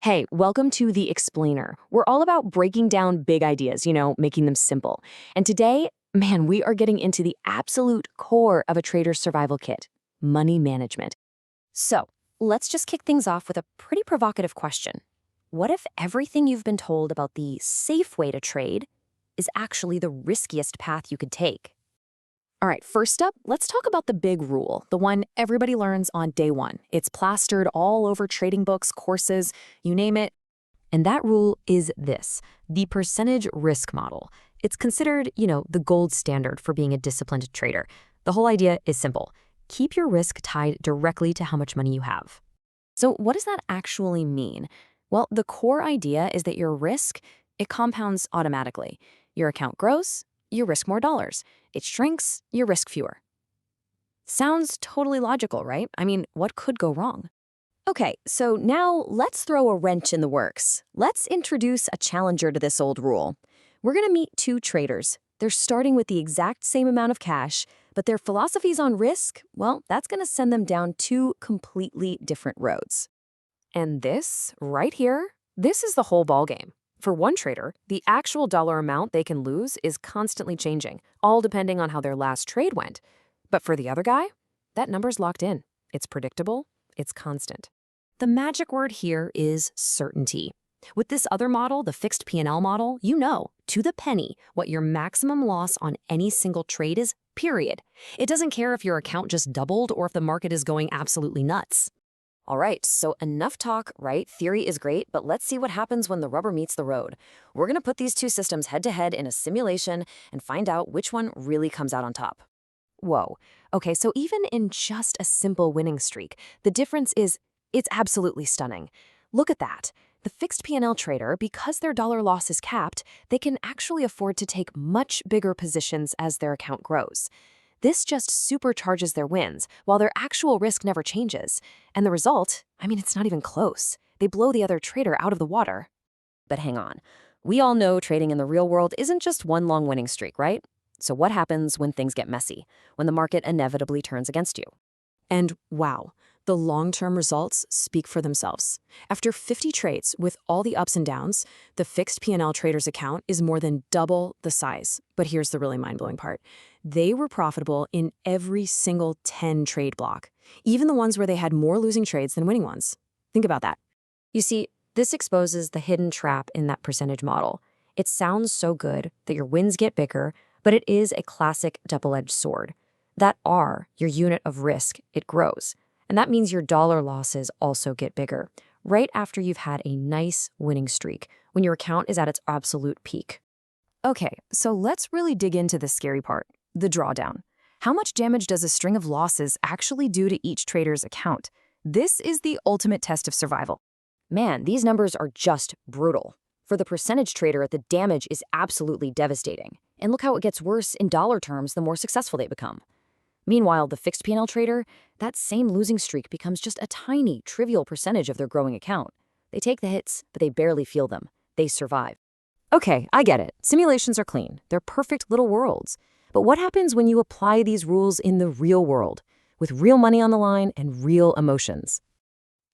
Hey, welcome to The Explainer. We're all about breaking down big ideas, making them simple. And today, man, we are getting into the absolute core of a trader's survival kit, money management. So, let's just kick things off with a pretty provocative question. What if everything you've been told about the safe way to trade is actually the riskiest path you could take? All right, first up, let's talk about the big rule, the one everybody learns on day one. It's plastered all over trading books, courses, you name it. And that rule is this, the percentage risk model. It's considered, the gold standard for being a disciplined trader. The whole idea is simple. Keep your risk tied directly to how much money you have. So what does that actually mean? Well, the core idea is that your risk, it compounds automatically. Your account grows, you risk more dollars. It shrinks, you risk fewer. Sounds totally logical, right? I mean, what could go wrong? Okay, so now let's throw a wrench in the works. Let's introduce a challenger to this old rule. We're gonna meet two traders. They're starting with the exact same amount of cash, but their philosophies on risk, well, that's gonna send them down two completely different roads. And this, right here, this is the whole ballgame. For one trader, the actual dollar amount they can lose is constantly changing, all depending on how their last trade went. But for the other guy, that number's locked in. It's predictable, it's constant. The magic word here is certainty. With this other model, the Fixed-PnL model, you know, to the penny, what your maximum loss on any single trade is, period. It doesn't care if your account just doubled or if the market is going absolutely nuts. All right, so enough talk, right? Theory is great, but let's see what happens when the rubber meets the road. We're going to put these two systems head-to-head in a simulation and find out which one really comes out on top. Whoa. Okay, so even in just a simple winning streak, the difference is, it's absolutely stunning. Look at that. The Fixed-PnL trader, because their dollar loss is capped, they can actually afford to take much bigger positions as their account grows. This just supercharges their wins, while their actual risk never changes. And the result, it's not even close. They blow the other trader out of the water. But hang on. We all know trading in the real world isn't just one long winning streak, right? So what happens when things get messy, when the market inevitably turns against you? And wow, the long-term results speak for themselves. After 50 trades with all the ups and downs, the Fixed-PnL trader's account is more than double the size. But here's the really mind-blowing part. They were profitable in every single 10 trade block, even the ones where they had more losing trades than winning ones. Think about that. You see, this exposes the hidden trap in that percentage model. It sounds so good that your wins get bigger, but it is a classic double-edged sword. That R, your unit of risk, it grows. And that means your dollar losses also get bigger, right after you've had a nice winning streak, when your account is at its absolute peak. Okay, so let's really dig into the scary part, the drawdown. How much damage does a string of losses actually do to each trader's account? This is the ultimate test of survival. Man, these numbers are just brutal. For the percentage trader, the damage is absolutely devastating. And look how it gets worse in dollar terms the more successful they become. Meanwhile, the Fixed-PnL trader, that same losing streak becomes just a tiny, trivial percentage of their growing account. They take the hits, but they barely feel them. They survive. Okay, I get it. Simulations are clean. They're perfect little worlds. But what happens when you apply these rules in the real world, with real money on the line and real emotions?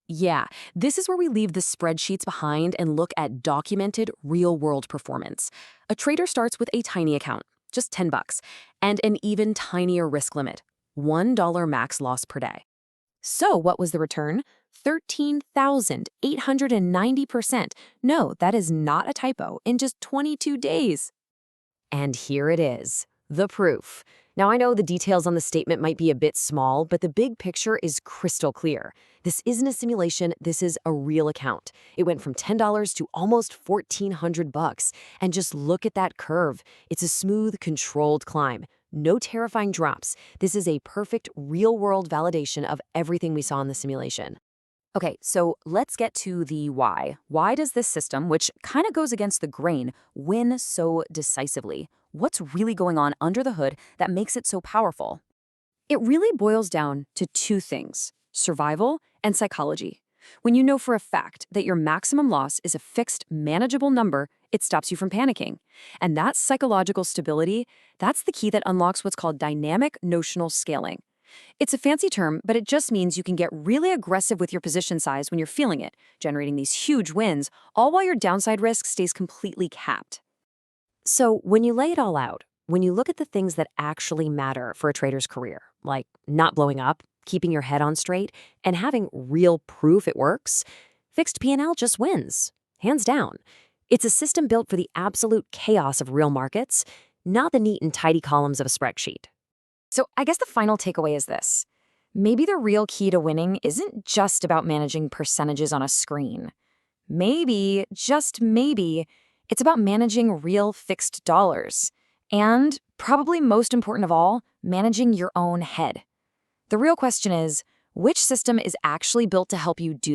Yeah, this is where we leave the spreadsheets behind and look at documented real-world performance. A trader starts with a tiny account, just $10, and an even tinier risk limit, $1 max loss per day. So what was the return? 13,890%. No, that is not a typo, in just 22 days. And here it is, the proof. Now, I know the details on the statement might be a bit small, but the big picture is crystal clear. This isn't a simulation, this is a real account. It went from $10 to almost $1,400. And just look at that curve. It's a smooth, controlled climb. No terrifying drops. This is a perfect real-world validation of everything we saw in the simulation. Okay, so let's get to the why. Why does this system, which kind of goes against the grain, win so decisively? What's really going on under the hood that makes it so powerful? It really boils down to two things: survival and psychology. When you know for a fact that your maximum loss is a fixed, manageable number, it stops you from panicking. And that psychological stability, that's the key that unlocks what's called dynamic notional scaling. It's a fancy term, but it just means you can get really aggressive with your position size when you're feeling it, generating these huge wins, all while your downside risk stays completely capped. So when you lay it all out, when you look at the things that actually matter for a trader's career, like not blowing up, keeping your head on straight, and having real proof it works, Fixed P&L just wins, hands down. It's a system built for the absolute chaos of real markets, not the neat and tidy columns of a spreadsheet. So I guess the final takeaway is this. Maybe the real key to winning isn't just about managing percentages on a screen. Maybe, just maybe, it's about managing real fixed dollars. And, probably most important of all, managing your own head. The real question is, which system is actually built to help you do